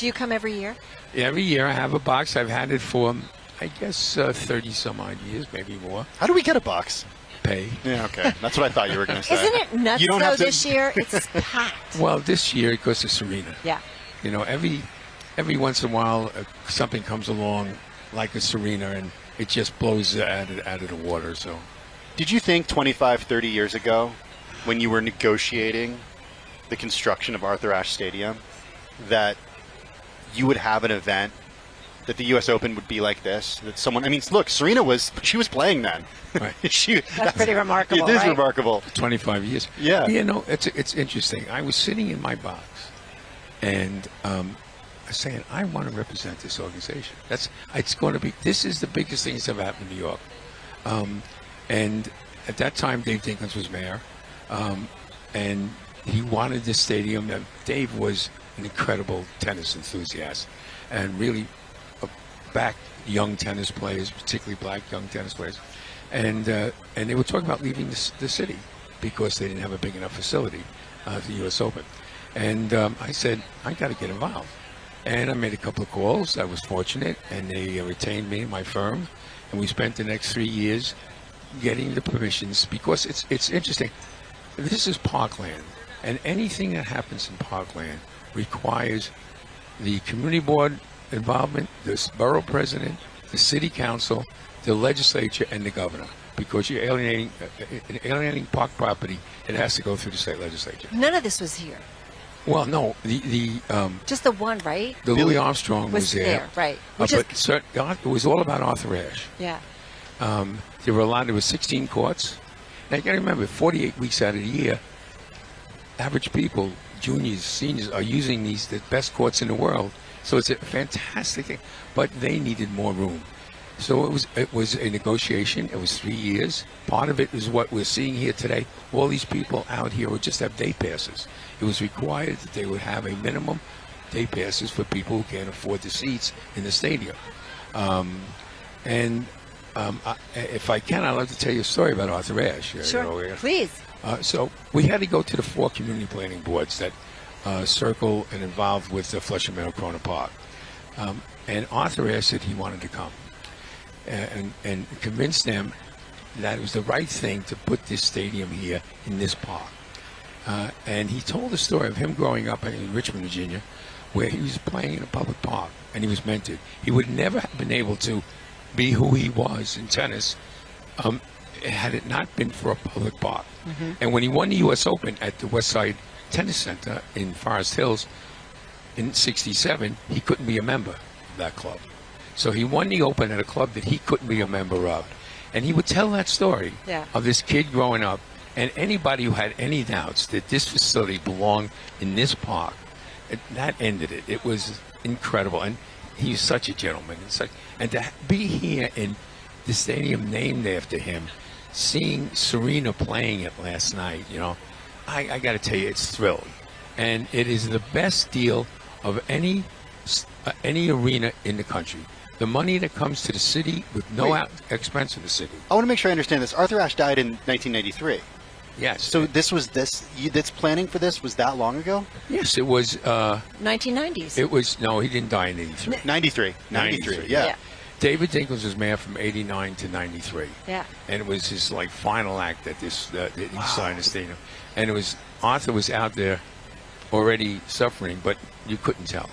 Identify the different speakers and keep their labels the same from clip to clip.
Speaker 1: Do you come every year?
Speaker 2: Every year I have a box. I've had it for, I guess, 30 some odd years, maybe more.
Speaker 3: How do we get a box?
Speaker 2: Pay.
Speaker 3: Yeah, okay. That's what I thought you were going to say.
Speaker 1: Isn't it nuts,
Speaker 3: You don't
Speaker 1: though,
Speaker 3: have to-
Speaker 1: this year? It's packed.
Speaker 2: Well, this year it goes to Serena.
Speaker 1: Yeah.
Speaker 2: You know, every once in a while something comes along like a Serena, and it just blows out of the water. So,
Speaker 3: Did you think 25, 30 years ago, when you were negotiating the construction of Arthur Ashe Stadium, that you would have an event, that the U.S. Open would be like this? That someone, I mean, look, Serena was playing then.
Speaker 2: right.
Speaker 1: That's pretty remarkable,
Speaker 3: It is
Speaker 1: right?
Speaker 3: remarkable.
Speaker 2: 25 years.
Speaker 3: Yeah.
Speaker 2: You know, it's interesting. I was sitting in my box, and saying, I want to represent this organization. It's going to be. This is the biggest thing that's ever happened in New York. And at that time, Dave Dinkins was mayor, and he wanted this stadium. Dave was an incredible tennis enthusiast, and really backed young tennis players, particularly black young tennis players. And they were talking about leaving the city because they didn't have a big enough facility, the U.S. Open. And I said, I got to get involved. And I made a couple of calls. I was fortunate, and they retained me and my firm. And we spent the next 3 years getting the permissions, because it's interesting. This is parkland, and anything that happens in parkland requires the community board involvement, the borough president, the city council, the legislature, and the governor. Because you're alienating park property, it has to go through the state legislature.
Speaker 1: None of this was here.
Speaker 2: Well, no,
Speaker 1: Just the one, right?
Speaker 2: the Louis Armstrong was there,
Speaker 1: right?
Speaker 2: but it was all about Arthur Ashe.
Speaker 1: Yeah.
Speaker 2: There were 16 courts. Now you got to remember, 48 weeks out of the year, average people, juniors, seniors, are using the best courts in the world. So it's a fantastic thing, but they needed more room. So it was a negotiation. It was 3 years. Part of it is what we're seeing here today. All these people out here would just have day passes. It was required that they would have a minimum day passes for people who can't afford the seats in the stadium. If I can, I'd like to tell you a story about Arthur Ashe.
Speaker 1: Sure, please.
Speaker 2: So we had to go to the 4 community planning boards that circle and involved with the Flushing Meadow Corona Park. And Arthur Ashe said he wanted to come and convinced them that it was the right thing to put this stadium here in this park. And he told the story of him growing up in Richmond, Virginia, where he was playing in a public park, and he was mentored. He would never have been able to be who he was in tennis had it not been for a public park. Mm-hmm. And when he won the U.S. Open at the Westside Tennis Center in Forest Hills in '67, he couldn't be a member of that club. So he won the Open at a club that he couldn't be a member of. And he would tell that story of this kid growing up, and anybody who had any doubts that this facility belonged in this park, that ended it. It was incredible. And he's such a gentleman. And to be here in the stadium named after him, seeing Serena playing it last night, I got to tell you, it's thrilling. And it is the best deal of any arena in the country. The money that comes to the city with no expense to the city.
Speaker 3: I want to make sure I understand this. Arthur Ashe died in 1993.
Speaker 2: Yes.
Speaker 3: So that's planning for this was that long ago?
Speaker 2: Yes, it was.
Speaker 1: 1990s.
Speaker 2: It was, no, he didn't die in 83.
Speaker 3: 93, yeah.
Speaker 2: David Dinkins was mayor from 89 to 93.
Speaker 1: Yeah.
Speaker 2: And it was his final act that he signed the stadium. And Arthur was out there already suffering, but you couldn't tell.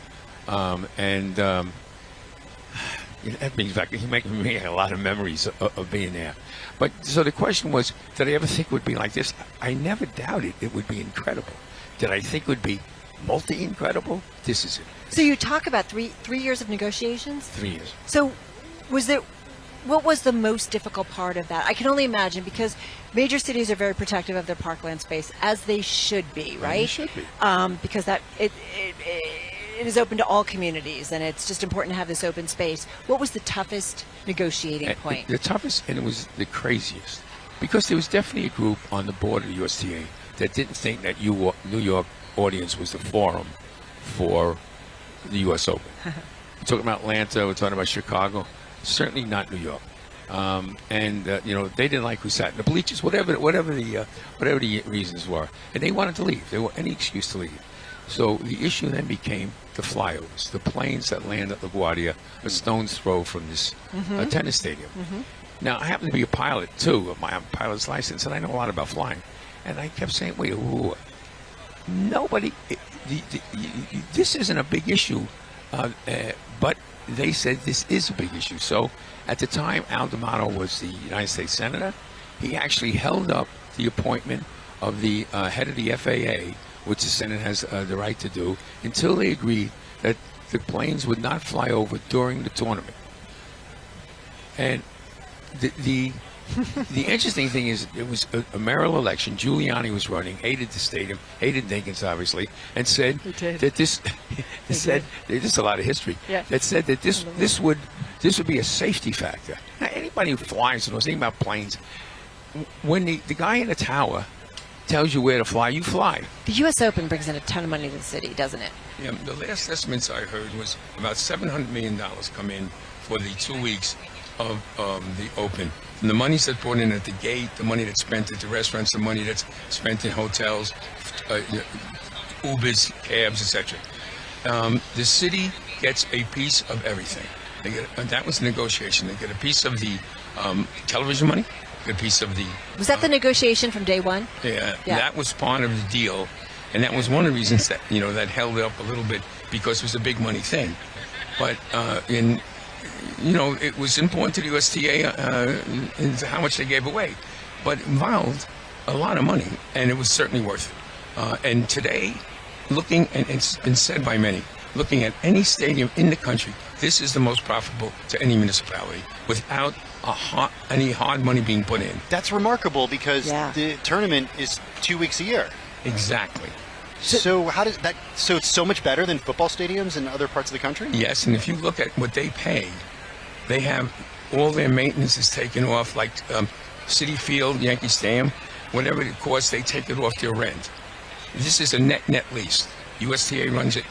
Speaker 2: That brings back, he making me a lot of memories of being there. But so the question was, did I ever think it would be like this? I never doubted it would be incredible. Did I think it would be multi-incredible? This is it.
Speaker 1: So you talk about three years of negotiations?
Speaker 2: 3 years.
Speaker 1: So what was the most difficult part of that? I can only imagine, because major cities are very protective of their parkland space, as they should be, right?
Speaker 2: They should be.
Speaker 1: Because that it is open to all communities, and it's just important to have this open space. What was the toughest negotiating point?
Speaker 2: The toughest, and it was the craziest, because there was definitely a group on the board of USTA that didn't think that New York audience was the forum for the U.S. Open. We're talking about Atlanta, we're talking about Chicago, certainly not New York. They didn't like who sat in the bleachers, whatever the reasons were, and they wanted to leave. There were any excuse to leave. So the issue then became the flyovers, the planes that land at LaGuardia, a stone's throw from this tennis stadium. Now, I happen to be a pilot, too, of my pilot's license, and I know a lot about flying. And I kept saying, wait, nobody, this isn't a big issue, but they said this is a big issue. So at the time, Al D'Amato was the United States Senator. He actually held up the appointment of the head of the FAA, which the Senate has the right to do, until they agreed that the planes would not fly over during the tournament. And the interesting thing is, it was a mayoral election. Giuliani was running, hated the stadium, hated Dinkins, obviously, and said that this said there's a lot of history.
Speaker 1: Yeah.
Speaker 2: That said that this would be a safety factor. Now, anybody who flies and knows anything about planes, when the guy in the tower tells you where to fly, you fly.
Speaker 1: The U.S. Open brings in a ton of money to the city, doesn't it?
Speaker 2: Yeah, the last estimates I heard was about $700 million come in for the 2 weeks of the Open. And the money's that's brought in at the gate, the money that's spent at the restaurants, the money that's spent in hotels, Ubers, cabs, etc. The city gets a piece of everything. They get, that was a negotiation. They get a piece of the television money, a piece of the...
Speaker 1: Was that the negotiation from day one?
Speaker 2: Yeah, that was part of the deal. And that was one of the reasons that, that held it up a little bit, because it was a big money thing. But it was important to the USTA in how much they gave away. But it involved a lot of money, and it was certainly worth it. And today, looking, and it's been said by many, looking at any stadium in the country, this is the most profitable to any municipality without any hard money being put in.
Speaker 3: That's remarkable, because the tournament is 2 weeks a year.
Speaker 2: Exactly.
Speaker 3: So how does that? So it's so much better than football stadiums in other parts of the country?
Speaker 2: Yes, and if you look at what they pay, they have all their maintenance is taken off, like Citi Field, Yankee Stadium, whatever it costs, they take it off their rent. This is a net lease. USTA runs it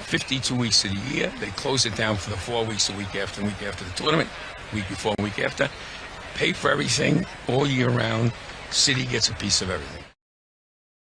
Speaker 2: 52 weeks of the year. They close it down for the 4 weeks, the week after the tournament, week before, week after. Pay for everything all year round. City gets a piece of everything.